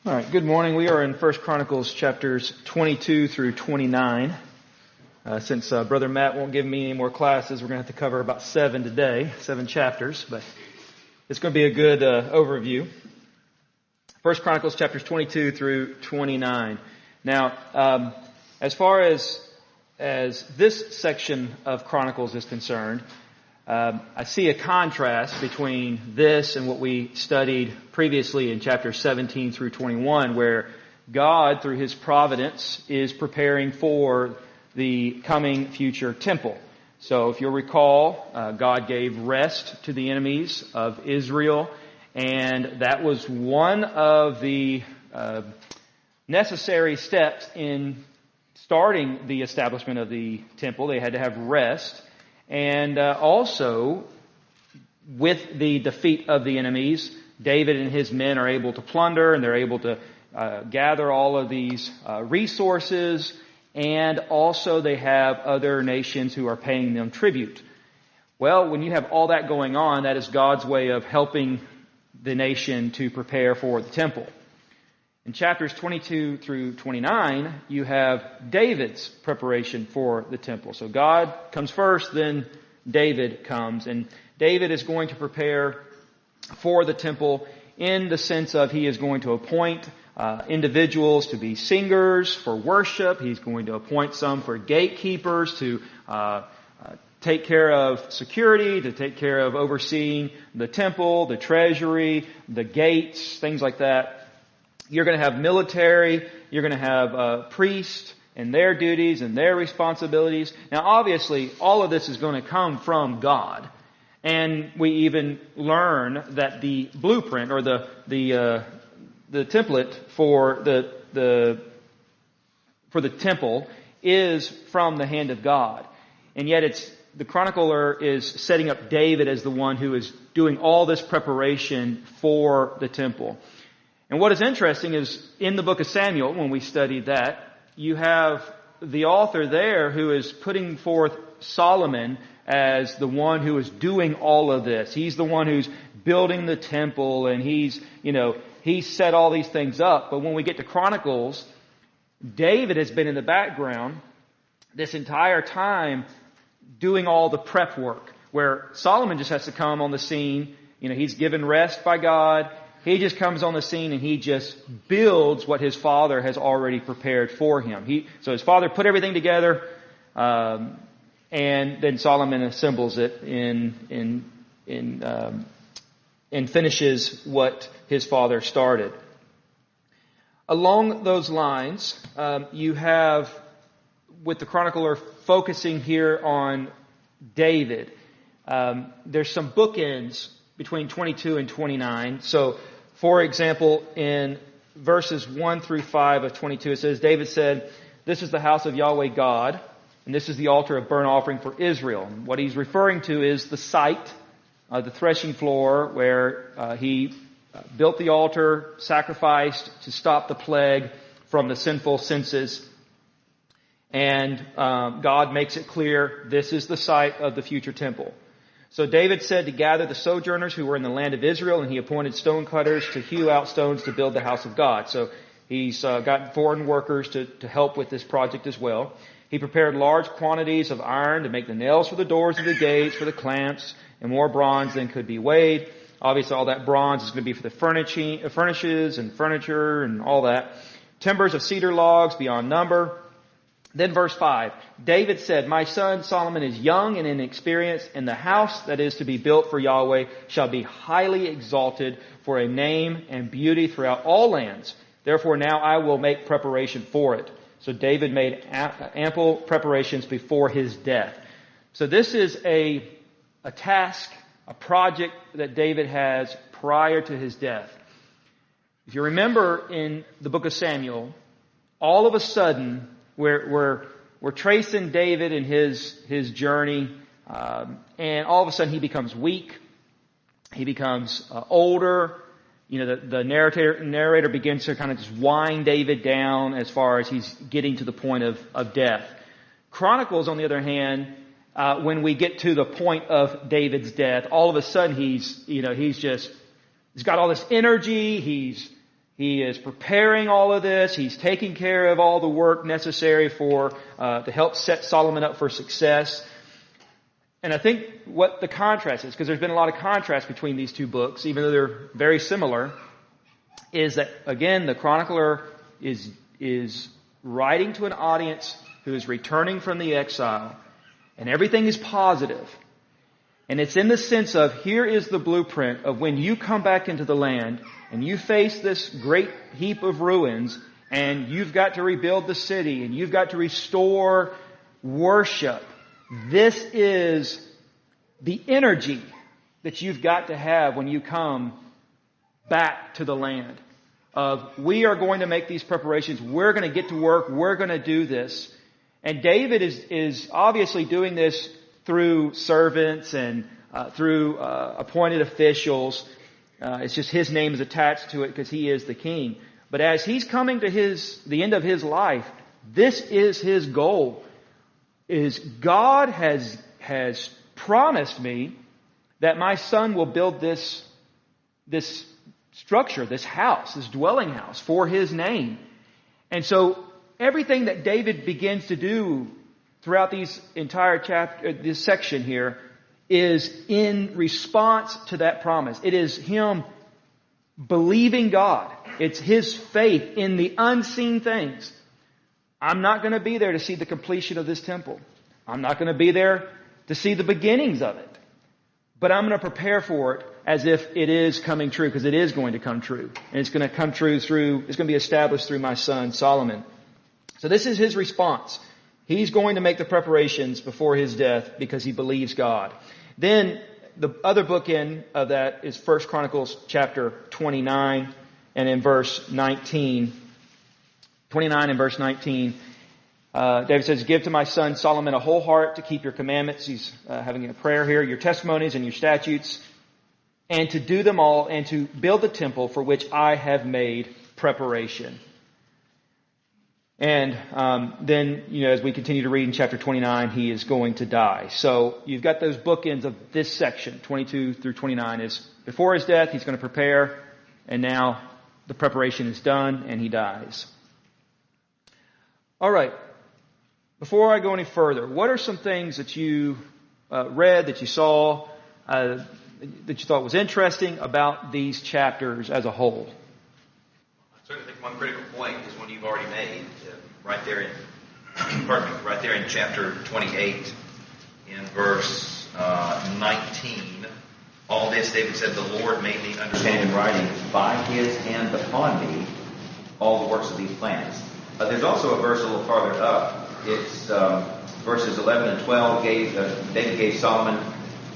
All right, good morning. We are in 1 Chronicles chapters 22 through 29. Since Brother Matt won't give me any more classes, we're going to have to cover about 7 today, 7 chapters, but it's going to be a good overview. 1 Chronicles chapters 22 through 29. Now, as far as this section of Chronicles is concerned, I see a contrast between this and what we studied previously in chapters 17 through 21, where God, through His providence, is preparing for the coming future temple. So if you'll recall, God gave rest to the enemies of Israel, and that was one of the necessary steps in starting the establishment of the temple. They had to have rest. And also, with the defeat of the enemies, David and his men are able to plunder, and they're able to gather all of these resources, and also they have other nations who are paying them tribute. Well, when you have all that going on, that is God's way of helping the nation to prepare for the temple. In chapters 22 through 29, you have David's preparation for the temple. So God comes first, then David comes. And David is going to prepare for the temple in the sense of he is going to appoint individuals to be singers for worship. He's going to appoint some for gatekeepers to take care of security, to take care of overseeing the temple, the treasury, the gates, things like that. You're going to have military, you're going to have priests and their duties and their responsibilities. Now obviously, all of this is going to come from God. And we even learn that the blueprint or the template for the temple is from the hand of God. And yet the chronicler is setting up David as the one who is doing all this preparation for the temple. And what is interesting is in the book of Samuel, when we studied that, you have the author there who is putting forth Solomon as the one who is doing all of this. He's the one who's building the temple, and he's set all these things up. But when we get to Chronicles, David has been in the background this entire time doing all the prep work, where Solomon just has to come on the scene. He's given rest by God. He just comes on the scene and he just builds what his father has already prepared for him. So his father put everything together, and then Solomon assembles it and finishes what his father started. Along those lines, you have, with the chronicler focusing here on David, there's some bookends between 22 and 29. So, for example, in verses 1 through 5 of 22, it says, David said, "This is the house of Yahweh God, and this is the altar of burnt offering for Israel." And what he's referring to is the site, the threshing floor, where he built the altar, sacrificed to stop the plague from the sinful senses. And God makes it clear, this is the site of the future temple. So David said to gather the sojourners who were in the land of Israel, and he appointed stone cutters to hew out stones to build the house of God. So he's got foreign workers to help with this project as well. He prepared large quantities of iron to make the nails for the doors of the gates, for the clamps, and more bronze than could be weighed. Obviously all that bronze is going to be for the furnishes and furniture and all that. Timbers of cedar logs beyond number. Then verse 5, David said, "My son Solomon is young and inexperienced, and the house that is to be built for Yahweh shall be highly exalted for a name and beauty throughout all lands. Therefore now I will make preparation for it." So David made ample preparations before his death. So this is a task, a project that David has prior to his death. If you remember in the book of Samuel, all of a sudden, we're tracing David and his journey, and all of a sudden he becomes weak. He becomes older. The narrator begins to kind of just wind David down as far as he's getting to the point of death. Chronicles, on the other hand, when we get to the point of David's death, all of a sudden he's got all this energy. He's He is preparing all of this. He's taking care of all the work necessary to help set Solomon up for success. And I think what the contrast is, because there's been a lot of contrast between these two books, even though they're very similar, is that, again, the chronicler is writing to an audience who is returning from the exile, and everything is positive. And it's in the sense of, here is the blueprint of when you come back into the land and you face this great heap of ruins and you've got to rebuild the city and you've got to restore worship. This is the energy that you've got to have when you come back to the land. We are going to make these preparations. We're going to get to work. We're going to do this. And David is obviously doing this through servants and through appointed officials. It's just his name is attached to it because he is the king. But as he's coming to the end of his life, this is his goal. Is God has promised me that my son will build this structure, this house, this dwelling house for his name. And so everything that David begins to do throughout these entire this section here is in response to that promise. It is him believing God. It's his faith in the unseen things. I'm not going to be there to see the completion of this temple. I'm not going to be there to see the beginnings of it. But I'm going to prepare for it as if it is coming true, because it is going to come true. And it's going to come true it's going to be established through my son Solomon. So this is his response. He's going to make the preparations before his death because he believes God. Then the other bookend of that is 1 Chronicles chapter 29 and in verse 19. 29 and verse 19. David says, "Give to my son Solomon a whole heart to keep your commandments." He's having a prayer here. "Your testimonies and your statutes, and to do them all, and to build the temple for which I have made preparation." And then, as we continue to read in chapter 29, he is going to die. So you've got those bookends of this section, 22 through 29, is before his death, he's going to prepare, and now the preparation is done, and he dies. All right. Before I go any further, what are some things that you read, that you saw, that you thought was interesting about these chapters as a whole? I certainly think one critical point is one you've already made, right there in chapter 28, in verse 19. "All this, David said, the Lord made me understand in writing by his hand upon me all the works of these plans." There's also a verse a little farther up. It's verses 11 and 12. David gave Solomon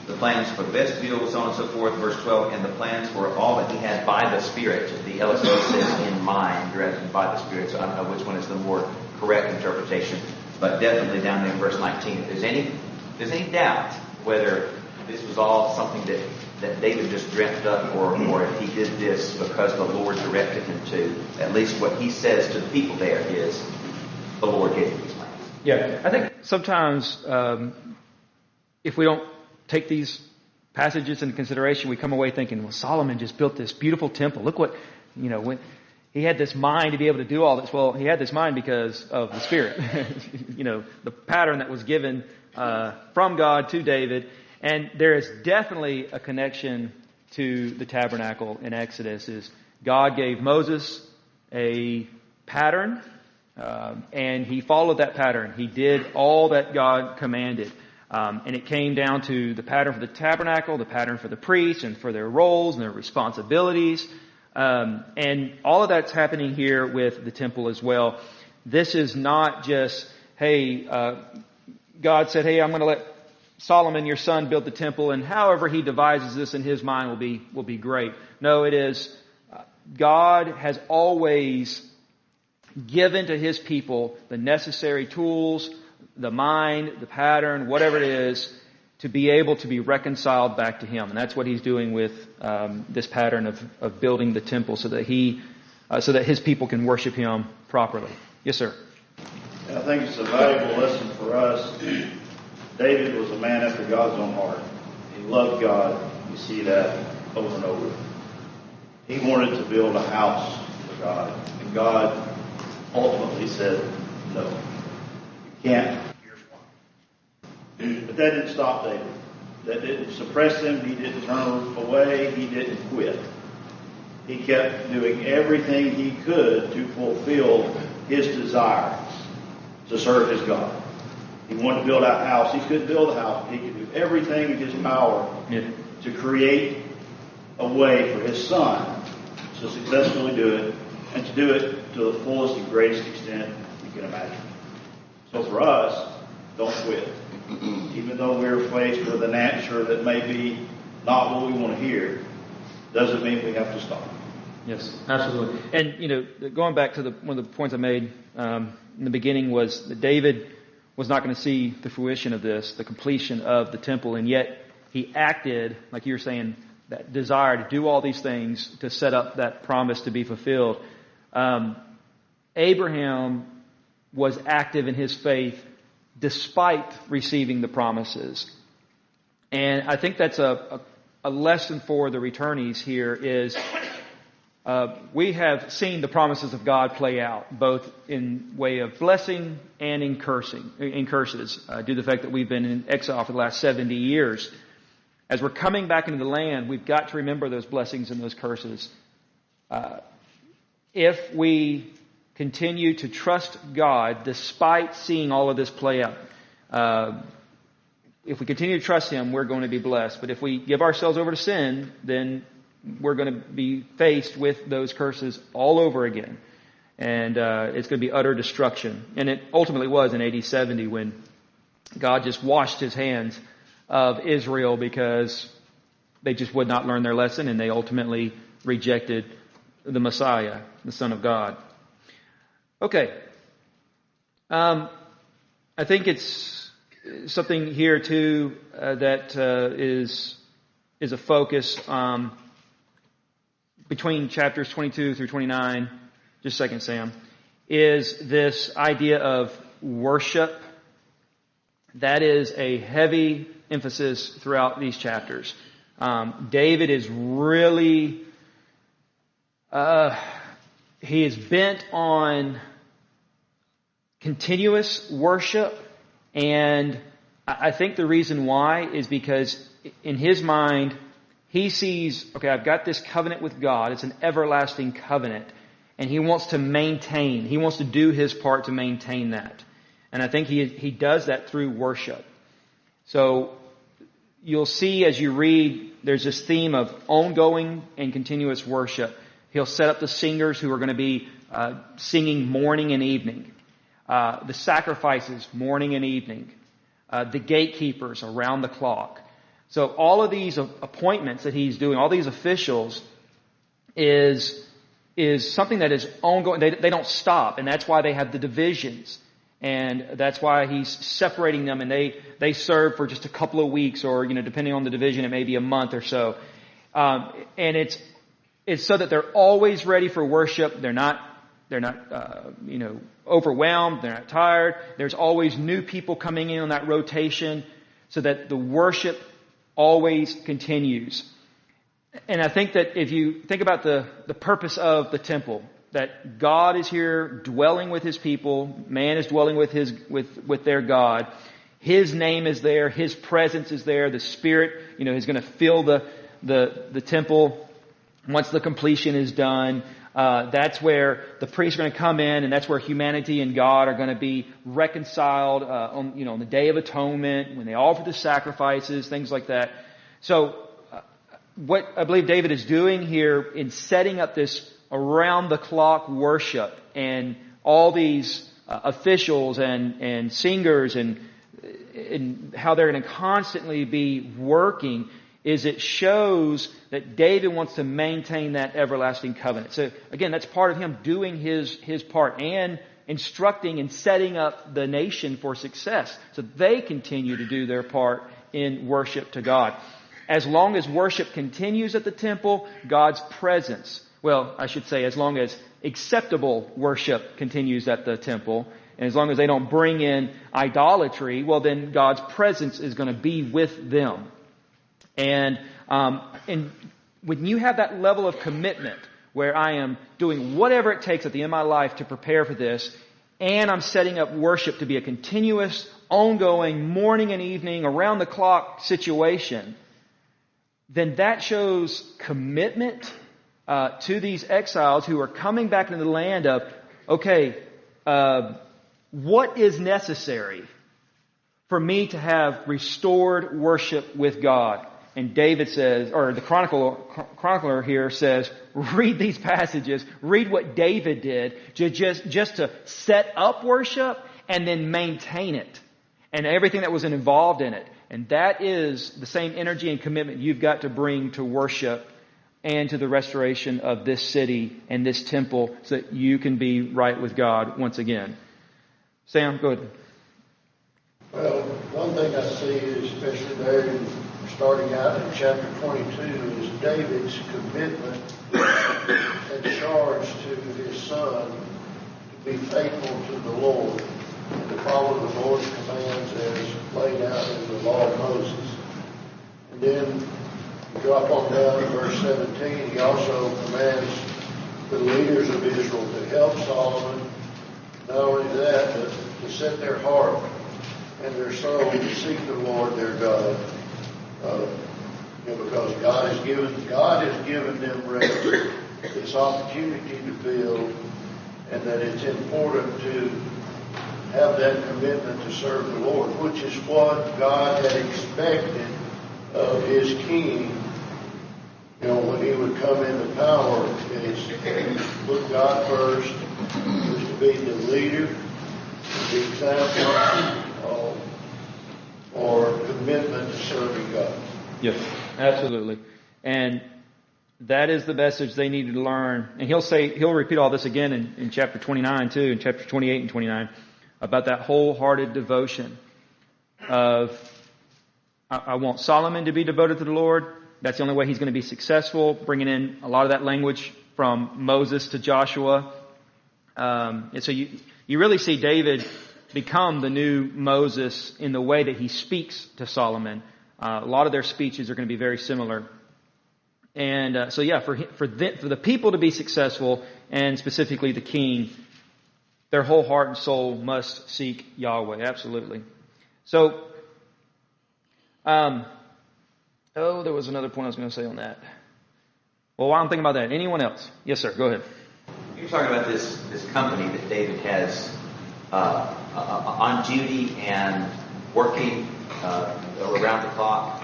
the plans for the vestibule, so on and so forth. Verse 12, "And the plans for all that he had by the Spirit." The LSB says in mind rather than by the Spirit, so I don't know which one is the more correct interpretation. But definitely down there in verse 19. If there's any doubt whether this was all something that David just dreamt up, or if he did this because the Lord directed him to, at least what he says to the people there is, the Lord gave him these plans. Yeah, I think sometimes if we don't take these passages into consideration, we come away thinking, well, Solomon just built this beautiful temple. Look what, when he had this mind to be able to do all this. Well, he had this mind because of the Spirit. The pattern that was given from God to David. And there is definitely a connection to the tabernacle in Exodus. Is God gave Moses a pattern, and he followed that pattern. He did all that God commanded. And it came down to the pattern for the tabernacle, the pattern for the priests, and for their roles and their responsibilities. And all of that's happening here with the temple as well. This is not just, hey, God said, hey, I'm going to let Solomon, your son, build the temple, and however he devises this in his mind will be great. No, it is God has always given to his people the necessary tools, the mind, the pattern, whatever it is, to be able to be reconciled back to him. And that's what he's doing with this pattern of building the temple so that his people can worship him properly. Yes, sir. I think it's a valuable lesson for us. David was a man after God's own heart. He loved God. You see that over and over. He wanted to build a house for God. And God ultimately said, no, you can't. Here's why. But that didn't stop David. That didn't suppress him. He didn't turn away. He didn't quit. He kept doing everything he could to fulfill his desires to serve his God. He wanted to build a house. He couldn't build a house. He could do everything in his power to create a way for his son to successfully do it, and to do it to the fullest and greatest extent you can imagine. So for us, don't quit. Even though we're faced with an answer that may be not what we want to hear, doesn't mean we have to stop. Yes, absolutely. And, going back to one of the points I made in the beginning was that David was not going to see the fruition of this, the completion of the temple, and yet he acted, like you were saying, that desire to do all these things to set up that promise to be fulfilled. Abraham was active in his faith despite receiving the promises. And I think that's a lesson for the returnees here is we have seen the promises of God play out, both in way of blessing and in curses, due to the fact that we've been in exile for the last 70 years. As we're coming back into the land, we've got to remember those blessings and those curses. If we continue to trust God despite seeing all of this play out, if we continue to trust Him, we're going to be blessed. But if we give ourselves over to sin, then we're going to be faced with those curses all over again. And it's going to be utter destruction. And it ultimately was in AD 70 when God just washed His hands of Israel because they just would not learn their lesson, and they ultimately rejected the Messiah, the Son of God. Okay. I think it's something here too that is a focus between chapters 22 through 29. Just a second, Sam. Is this idea of worship. That is a heavy emphasis throughout these chapters. David is really, he is bent on continuous worship. And I think the reason why is because in his mind, he sees, okay, I've got this covenant with God. It's an everlasting covenant. And he wants to maintain, he wants to do his part to maintain that. And I think he does that through worship. So you'll see as you read, there's this theme of ongoing and continuous worship. He'll set up the singers who are going to be singing morning and evening. The sacrifices, morning and evening. The gatekeepers around the clock. So all of these appointments that he's doing, all these officials, is something that is ongoing. They don't stop, and that's why they have the divisions. And that's why he's separating them, and they serve for just a couple of weeks, or depending on the division, it may be a month or so. And it's so that they're always ready for worship. They're not overwhelmed. They're not tired. There's always new people coming in on that rotation, so that the worship always continues. And I think that if you think about the purpose of the temple, that God is here dwelling with His people, man is dwelling with their God. His name is there, His presence is there, the Spirit, is going to fill the temple once the completion is done. That's where the priests are going to come in, and that's where humanity and God are going to be reconciled on the Day of Atonement, when they offer the sacrifices, things like that. So what I believe David is doing here in setting up this around-the-clock worship and all these officials and singers and how they're going to constantly be working is it shows that David wants to maintain that everlasting covenant. So again, that's part of him doing his part and instructing and setting up the nation for success. So they continue to do their part in worship to God. As long as worship continues at the temple, God's presence, well, I should say as long as acceptable worship continues at the temple, and as long as they don't bring in idolatry, well then God's presence is going to be with them. And when you have that level of commitment, where I am doing whatever it takes at the end of my life to prepare for this, and I'm setting up worship to be a continuous, ongoing, morning and evening, around-the-clock situation, then that shows commitment to these exiles who are coming back into the land of, okay, what is necessary for me to have restored worship with God? And David says, or the chronicler here says, read these passages, read what David did just to set up worship and then maintain it and everything that was involved in it. And that is the same energy and commitment you've got to bring to worship and to the restoration of this city and this temple so that you can be right with God once again. Sam, go ahead. Well, one thing I see, especially there, starting out in chapter 22, is David's commitment and charge to his son to be faithful to the Lord and to follow the Lord's commands as laid out in the law of Moses. And then drop on down to verse 17, he also commands the leaders of Israel to help Solomon. Not only that, but to set their heart and their soul to seek the Lord their God. Because God has given them rest, this opportunity to build, and that it's important to have that commitment to serve the Lord, which is what God had expected of his king. When he would come into power, is to put God first, is to be the leader, the example, or commitment to serving God. Yes, absolutely. And that is the message they needed to learn. And he'll repeat all this again in chapter 29 too, in chapter 28 and 29, about that wholehearted devotion of, I want Solomon to be devoted to the Lord. That's the only way he's going to be successful, bringing in a lot of that language from Moses to Joshua. And so you really see David become the new Moses in the way that he speaks to Solomon. A lot of their speeches are going to be very similar. And for the people to be successful, and specifically the king, their whole heart and soul must seek Yahweh. Absolutely. So, there was another point I was going to say on that. Well, while I'm thinking about that, anyone else? Yes, sir. Go ahead. You're talking about this company that David has on duty and working around the clock.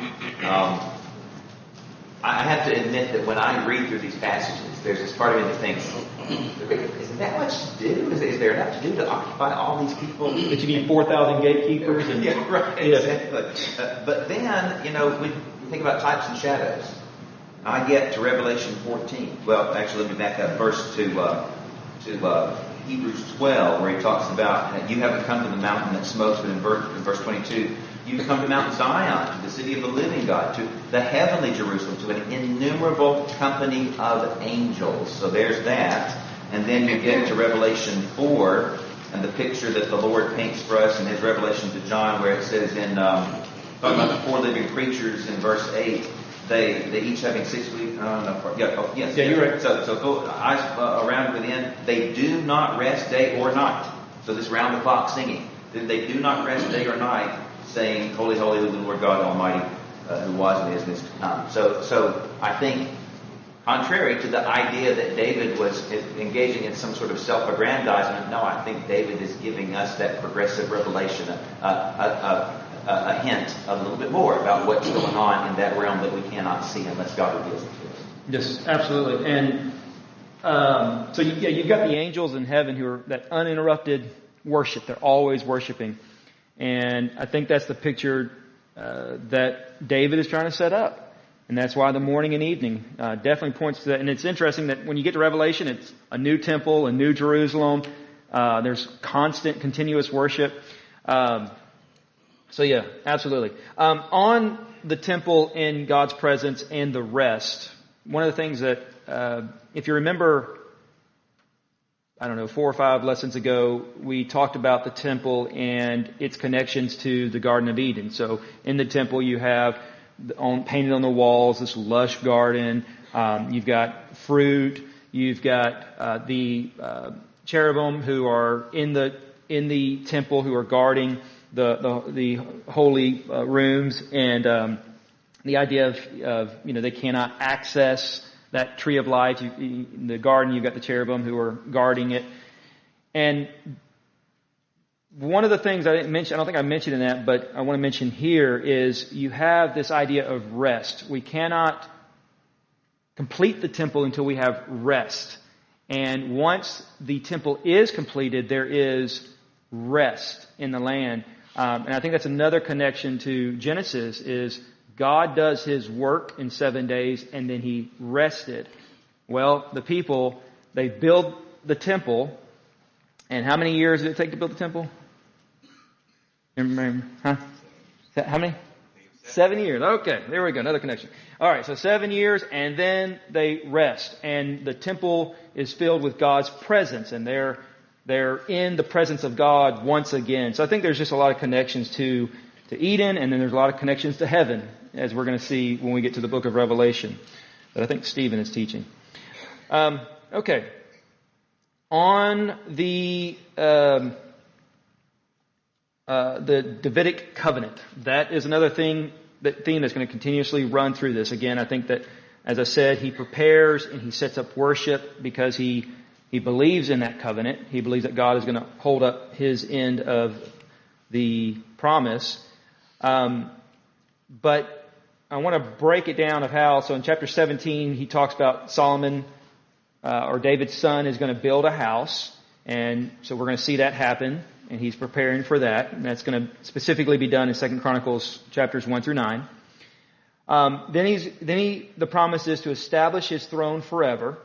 I have to admit that when I read through these passages, there's this part of me that thinks, is that much to do? Is there enough to do to occupy all these people? That you need 4,000 gatekeepers? And, yeah, right, yeah. Exactly. But then, we think about types and shadows. I get to Revelation 14. Well, actually, let me back up first to Hebrews 12, where he talks about, you haven't come to the mountain that smokes, but in verse 22, you've come to Mount Zion, to the city of the living God, to the heavenly Jerusalem, to an innumerable company of angels. So there's that. And then you get to Revelation 4, and the picture that the Lord paints for us in his revelation to John, where it says talking about the four living creatures in verse 8, they each having 6 weeks. Yes. Yeah, you're right. So go eyes around within. They do not rest day or night. So this round the clock singing. They do not rest day or night, saying, "Holy, holy, the Lord God Almighty, who was and is to come." So I think, contrary to the idea that David was engaging in some sort of self-aggrandizement, no, I think David is giving us that progressive revelation, a hint, a little bit more about what's going on in that realm that we cannot see unless God reveals it to us. Yes, absolutely. And you've got the angels in heaven who are that uninterrupted worship. They're always worshiping. And I think that's the picture that David is trying to set up. And that's why the morning and evening definitely points to that. And it's interesting that when you get to Revelation, it's a new temple, a new Jerusalem. There's constant, continuous worship. So yeah, absolutely. On the temple in God's presence and the rest, one of the things that, if you remember, 4 or 5 lessons ago, we talked about the temple and its connections to the Garden of Eden. So in the temple you have painted on the walls this lush garden. You've got fruit. You've got the cherubim who are in the temple, who are guarding the holy rooms, and the idea of they cannot access that tree of life. In the garden, you've got the cherubim who are guarding it. And one of the things I didn't mention, I don't think I mentioned in that, but I want to mention here, is you have this idea of rest. We cannot complete the temple until we have rest. And once the temple is completed, there is rest in the land. And I think that's another connection to Genesis, is God does His work in 7 days and then He rested. Well, the people, they build the temple. And how many years did it take to build the temple? Remember? Huh? How many? 7 years. Okay, there we go. Another connection. All right, so 7 years, and then they rest. And the temple is filled with God's presence, and they're in the presence of God once again. So I think there's just a lot of connections to Eden, and then there's a lot of connections to heaven, as we're going to see when we get to the book of Revelation, that I think Stephen is teaching. Okay. On the Davidic covenant, that is another theme that's going to continuously run through this. Again, I think that, as I said, he prepares and he sets up worship because he believes in that covenant. He believes that God is going to hold up His end of the promise. But I want to break it down of how. So in chapter 17, he talks about Solomon, or David's son, is going to build a house. And so we're going to see that happen. And he's preparing for that. And that's going to specifically be done in 2 Chronicles chapters 1 through 9. The promise is to establish his throne forever.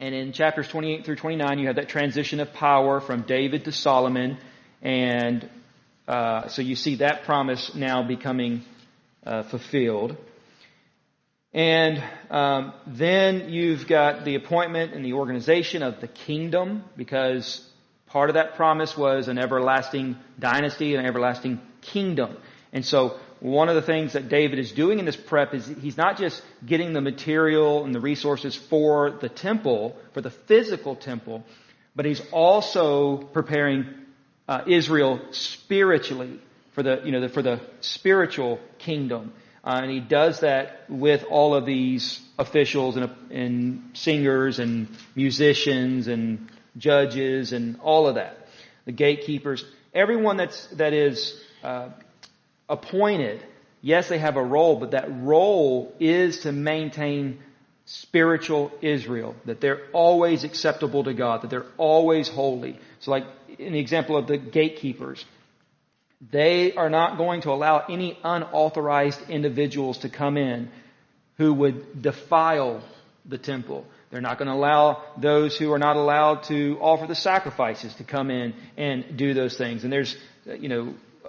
And in chapters 28 through 29, you have that transition of power from David to Solomon. And so you see that promise now becoming fulfilled. And then you've got the appointment and the organization of the kingdom, because part of that promise was an everlasting dynasty, an everlasting kingdom. And so one of the things that David is doing in this prep is he's not just getting the material and the resources for the temple, for the physical temple, but he's also preparing Israel spiritually for the spiritual kingdom. And he does that with all of these officials and singers and musicians and judges and all of that. The gatekeepers, everyone that is appointed. Yes, they have a role, but that role is to maintain spiritual Israel, that they're always acceptable to God, that they're always holy. So like in the example of the gatekeepers, they are not going to allow any unauthorized individuals to come in who would defile the temple. They're not going to allow those who are not allowed to offer the sacrifices to come in and do those things. And there's,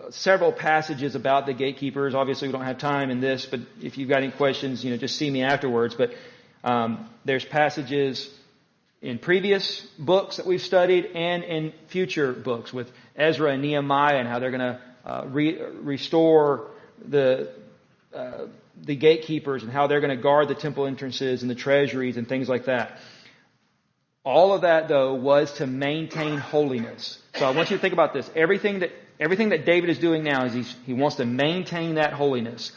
several passages about the gatekeepers. Obviously, we don't have time in this, but if you've got any questions, just see me afterwards. But there's passages in previous books that we've studied and in future books with Ezra and Nehemiah and how they're going to restore the gatekeepers and how they're going to guard the temple entrances and the treasuries and things like that. All of that, though, was to maintain holiness. So I want you to think about this. Everything that David is doing now is he wants to maintain that holiness.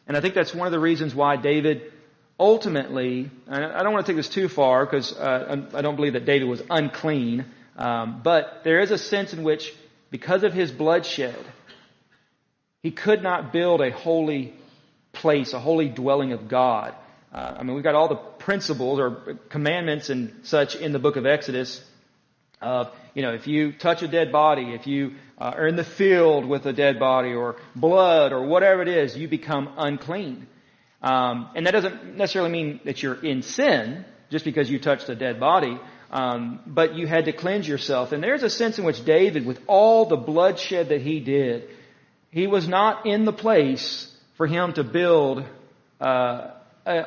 And I think that's one of the reasons why David ultimately, and I don't want to take this too far because I don't believe that David was unclean, but there is a sense in which, because of his bloodshed, he could not build a holy place, a holy dwelling of God. We've got all the principles or commandments and such in the book of Exodus of, if you touch a dead body, if you are in the field with a dead body or blood or whatever it is, you become unclean. And that doesn't necessarily mean that you're in sin just because you touched a dead body, but you had to cleanse yourself. And there's a sense in which David, with all the bloodshed that he did, he was not in the place for him to build a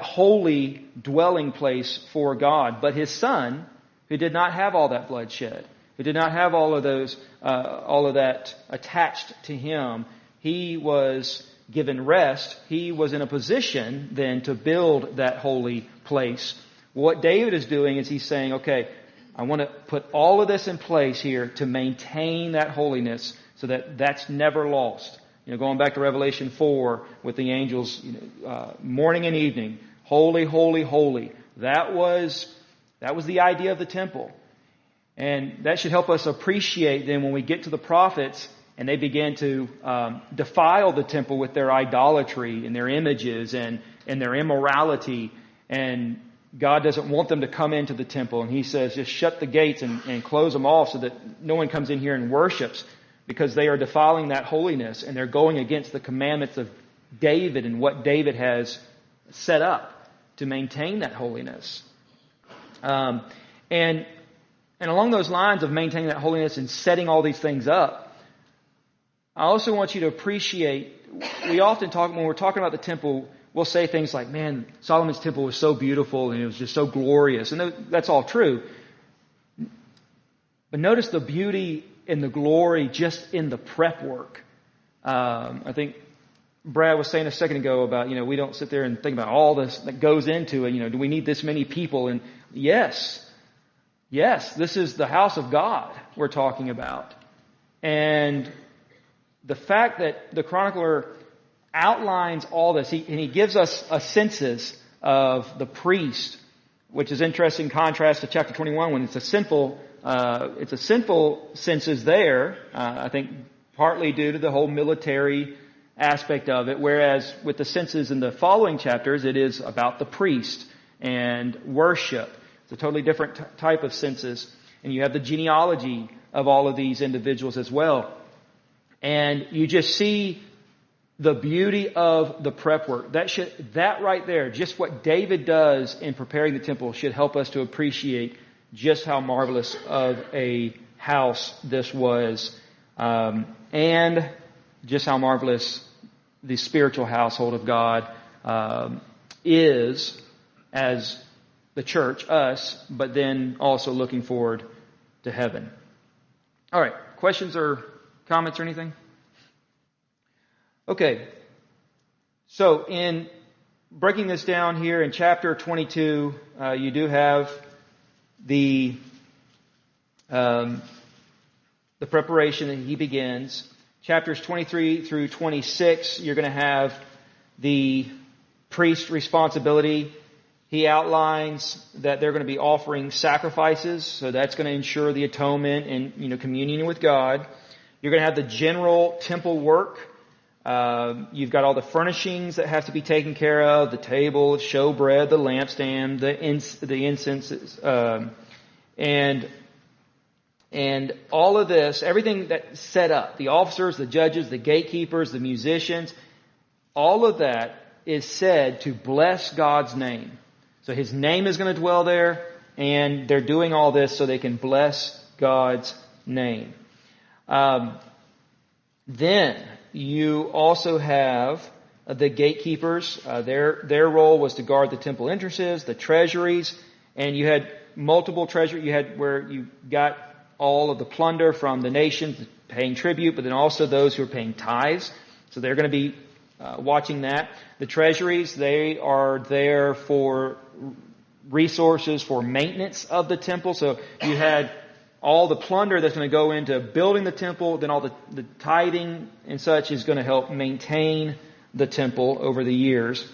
holy dwelling place for God. But his son, who did not have all that bloodshed, who did not have all of that attached to him, he was given rest. He was in a position then to build that holy place What David is doing is he's saying, okay, I want to put all of this in place here to maintain that holiness so that that's never lost. Going back to Revelation 4 with the angels, morning and evening, holy, holy, holy. That was the idea of the temple. And that should help us appreciate then when we get to the prophets and they begin to defile the temple with their idolatry and their images and their immorality. And God doesn't want them to come into the temple. And He says, just shut the gates and close them off so that no one comes in here and worships, because they are defiling that holiness and they're going against the commandments of David and what David has set up to maintain that holiness. And along those lines of maintaining that holiness and setting all these things up, I also want you to appreciate, we often talk, when we're talking about the temple, we'll say things like, man, Solomon's temple was so beautiful and it was just so glorious. And that's all true. But notice the beauty and the glory just in the prep work. I think Brad was saying a second ago about, we don't sit there and think about all this that goes into it. Do we need this many people? And yes, this is the house of God we're talking about. And the fact that the chronicler outlines all this, and he gives us a census of the priest, which is interesting in contrast to chapter 21 when it's a simple census there, I think partly due to the whole military aspect of it, whereas with the census in the following chapters, it is about the priest and worship. It's a totally different type of census. And you have the genealogy of all of these individuals as well. And you just see the beauty of the prep work. That right there, just what David does in preparing the temple, should help us to appreciate just how marvelous of a house this was, and just how marvelous the spiritual household of God is as the church, us, but then also looking forward to heaven. All right, questions or comments or anything? Okay, so in breaking this down here in chapter 22, you do have the preparation that he begins. Chapters 23 through 26, you're going to have the priest's responsibility. He outlines that they're going to be offering sacrifices, so that's going to ensure the atonement and communion with God. You're going to have the general temple work. You've got all the furnishings that have to be taken care of: the table, the showbread, the lampstand, the incenses, and all of this, everything that's set up, the officers, the judges, the gatekeepers, the musicians, all of that is said to bless God's name. So His name is going to dwell there, and they're doing all this so they can bless God's name. Then you also have the gatekeepers. Their role was to guard the temple entrances, the treasuries, and you had multiple treasuries. You had where you got all of the plunder from the nations paying tribute, but then also those who are paying tithes. So they're going to be watching that. The treasuries, they are there for resources for maintenance of the temple. So you had all the plunder that's going to go into building the temple, then all the tithing and such is going to help maintain the temple over the years.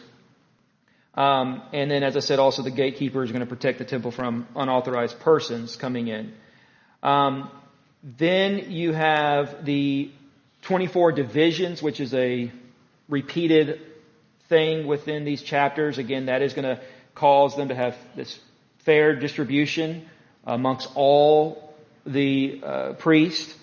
And then, as I said, also the gatekeeper is going to protect the temple from unauthorized persons coming in. Then you have the 24 divisions, which is a repeated thing within these chapters. Again, that is going to cause them to have this fair distribution amongst all the priests.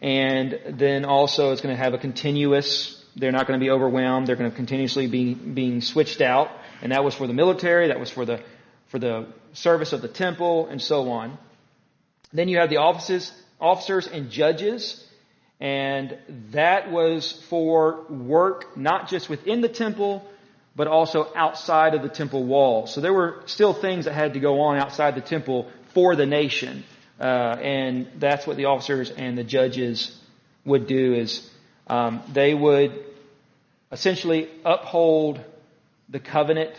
And then also it's going to have a continuous, they're not going to be overwhelmed, they're going to continuously be being switched out. And that was for the military, that was for the service of the temple, and so on. Then you have the officers and judges, and that was for work not just within the temple, but also outside of the temple walls. So there were still things that had to go on outside the temple for the nation. And that's what the officers and the judges would do, is they would essentially uphold the covenant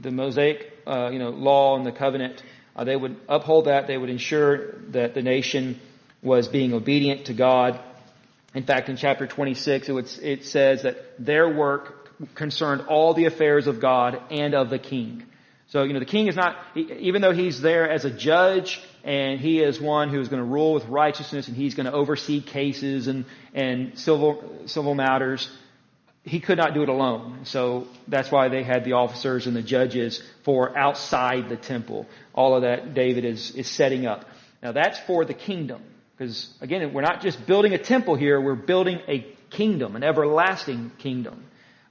the Mosaic, law and the covenant. They would uphold that. They would ensure that the nation was being obedient to God. In fact, in chapter 26, it says that their work concerned all the affairs of God and of the king. So, the king is not, even though he's there as a judge and he is one who is going to rule with righteousness and he's going to oversee cases and civil matters, he could not do it alone. So that's why they had the officers and the judges for outside the temple. All of that David is setting up. Now that's for the kingdom. Because, again, we're not just building a temple here, we're building a kingdom, an everlasting kingdom.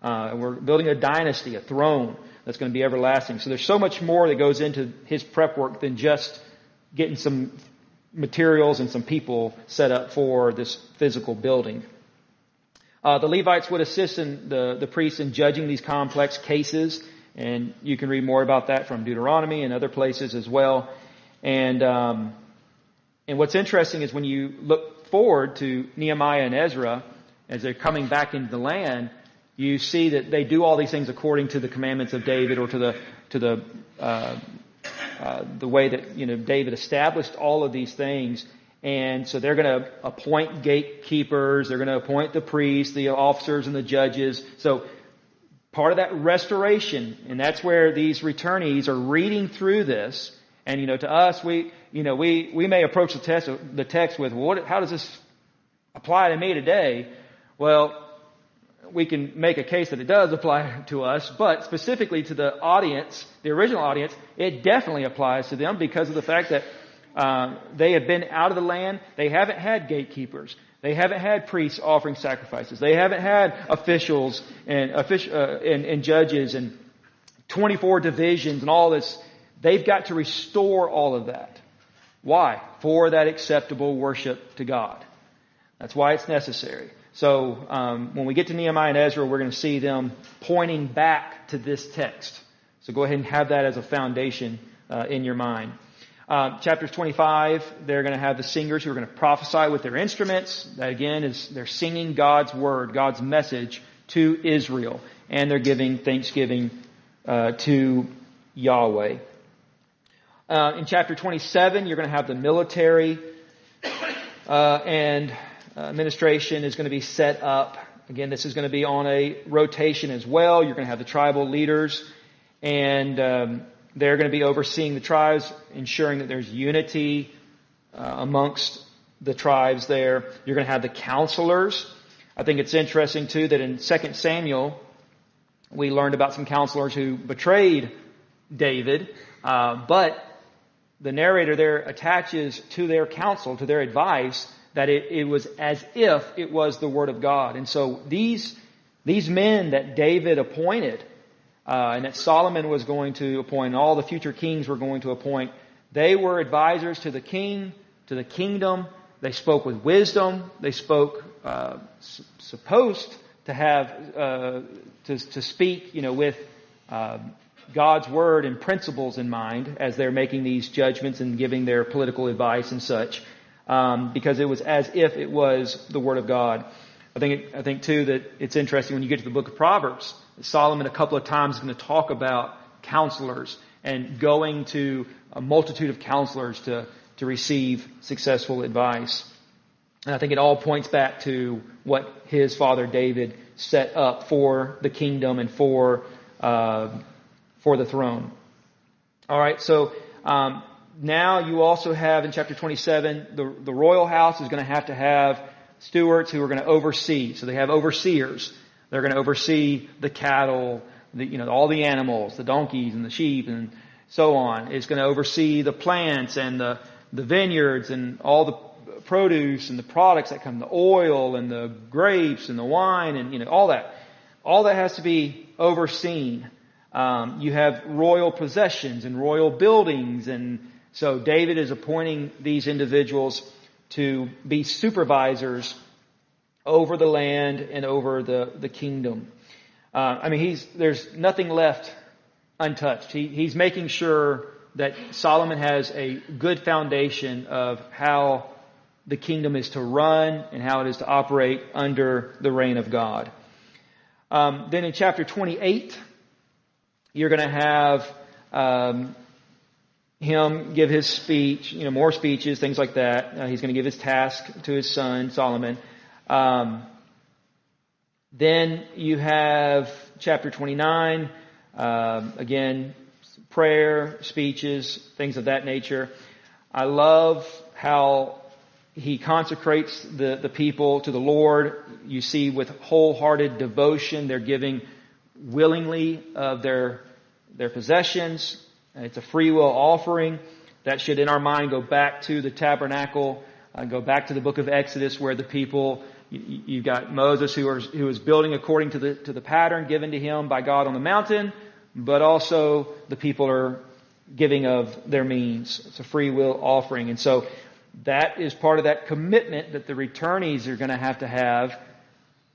We're building a dynasty, a throne that's going to be everlasting. So there's so much more that goes into his prep work than just getting some materials and some people set up for this physical building. The Levites would assist in the priests in judging these complex cases, and you can read more about that from Deuteronomy and other places as well. And what's interesting is when you look forward to Nehemiah and Ezra, as they're coming back into the land, you see that they do all these things according to the commandments of David, or to the way that David established all of these things. And so they're going to appoint gatekeepers, they're going to appoint the priests, the officers, and the judges. So part of that restoration, and that's where these returnees are reading through this. And to us, we may approach the text with, well, how does this apply to me today? Well, we can make a case that it does apply to us, but specifically to the audience, the original audience, it definitely applies to them because of the fact that they had been out of the land. They haven't had gatekeepers. They haven't had priests offering sacrifices. They haven't had officials and judges and 24 divisions and all this. They've got to restore all of that. Why? For that acceptable worship to God. That's why it's necessary. So when we get to Nehemiah and Ezra, we're going to see them pointing back to this text. So go ahead and have that as a foundation in your mind. Chapters 25, they're going to have the singers who are going to prophesy with their instruments. That again is they're singing God's word, God's message to Israel. And they're giving thanksgiving to Yahweh. In chapter 27, you're going to have the military and administration is going to be set up. Again, this is going to be on a rotation as well. You're going to have the tribal leaders, and they're going to be overseeing the tribes, ensuring that there's unity amongst the tribes there. You're going to have the counselors. I think it's interesting, too, that in 2 Samuel, we learned about some counselors who betrayed David, but the narrator there attaches to their counsel, to their advice, that it was as if it was the Word of God. And so these men that David appointed, and that Solomon was going to appoint, and all the future kings were going to appoint, they were advisors to the king, to the kingdom. They spoke with wisdom. They spoke supposed to have to speak, with God's word and principles in mind as they're making these judgments and giving their political advice and such. Because it was as if it was the Word of God. I think too that it's interesting when you get to the book of Proverbs, Solomon a couple of times is going to talk about counselors and going to a multitude of counselors to receive successful advice. And I think it all points back to what his father David set up for the kingdom and for the throne. All right, so now you also have in chapter 27, the royal house is going to have stewards who are going to oversee. So they have overseers. They're going to oversee the cattle, all the animals, the donkeys and the sheep and so on. It's going to oversee the plants and the vineyards and all the produce and the products that come, the oil and the grapes and the wine and all that. All that has to be overseen. You have royal possessions and royal buildings, and so David is appointing these individuals to be supervisors over the land and over the kingdom. There's nothing left untouched. He's making sure that Solomon has a good foundation of how the kingdom is to run and how it is to operate under the reign of God. Then in chapter 28, You're going to have him give his speech, more speeches, things like that. He's going to give his task to his son, Solomon. Then you have chapter 29, again, prayer, speeches, things of that nature. I love how he consecrates the people to the Lord. You see with wholehearted devotion, they're giving willingly of their possessions. It's a free will offering. That should, in our mind, go back to the tabernacle, go back to the book of Exodus, where the people, you've got Moses who is building according to the pattern given to him by God on the mountain, but also the people are giving of their means. It's a free will offering. And so that is part of that commitment that the returnees are going to have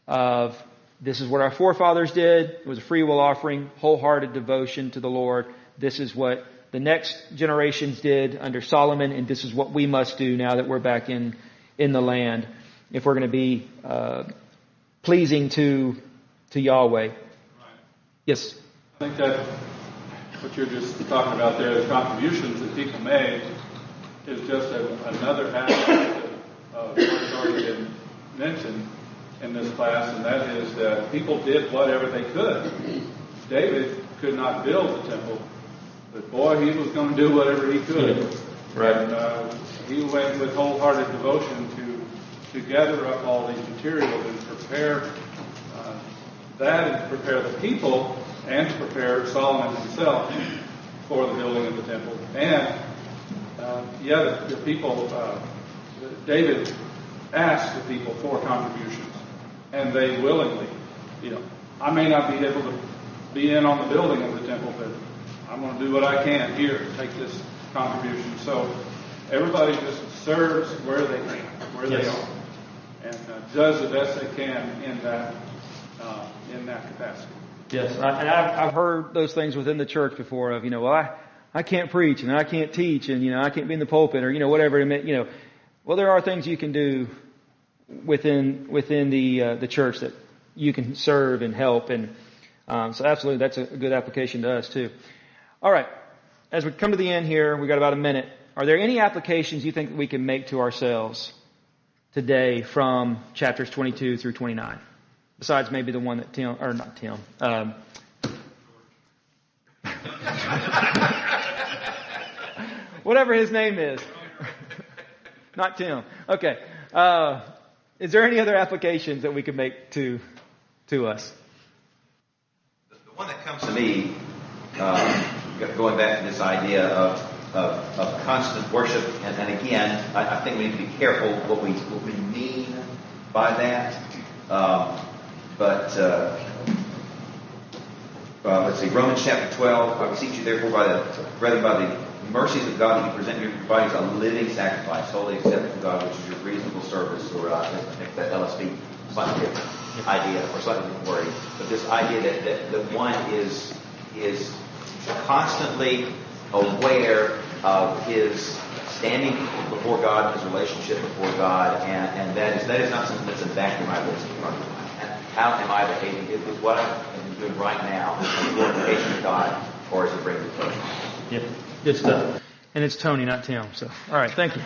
of, this is what our forefathers did. It was a free will offering, wholehearted devotion to the Lord. This is what the next generations did under Solomon, and this is what we must do now that we're back in the land, if we're going to be pleasing to Yahweh. Right. Yes? I think that what you're just talking about there, the contributions that people made, is just another aspect of what's already been mentioned in this class, and that is that people did whatever they could. David could not build the temple, but boy, he was going to do whatever he could. Right. And he went with wholehearted devotion to gather up all these materials and prepare that, and to prepare the people, and to prepare Solomon himself for the building of the temple. And the people, David asked the people for contributions, and they willingly, I may not be able to be in on the building of the temple, but I'm going to do what I can here to take this contribution. So everybody just serves where they can, where they are, and does the best they can in that capacity. Yes, and I've heard those things within the church before of, I can't preach and I can't teach and, I can't be in the pulpit or, whatever. Well, there are things you can do within the church that you can serve and help. And so absolutely, that's a good application to us too. All right. As we come to the end here, we got about a minute. Are there any applications you think that we can make to ourselves today from chapters 22 through 29? Besides maybe the one that whatever his name is. Not Tim. Okay. Is there any other applications that we could make to us? The one that comes to me, going back to this idea of constant worship, and again, I think we need to be careful what we mean by that. Let's see, Romans chapter 12. I beseech you, therefore, by the mercies of God, that you present your bodies a living sacrifice, wholly acceptable to God, which is your reasonable service. Or I think that LSP slightly different idea, or slightly different wording. But this idea that one is constantly aware of his standing before God, his relationship before God, and that is not something that's in the back of my list in front of me. How am I behaving? Is what I'm doing right now a glorification of God, or is it bringing the pleasure? Yep, good stuff. And it's Tony, not Tim. So, all right, thank you.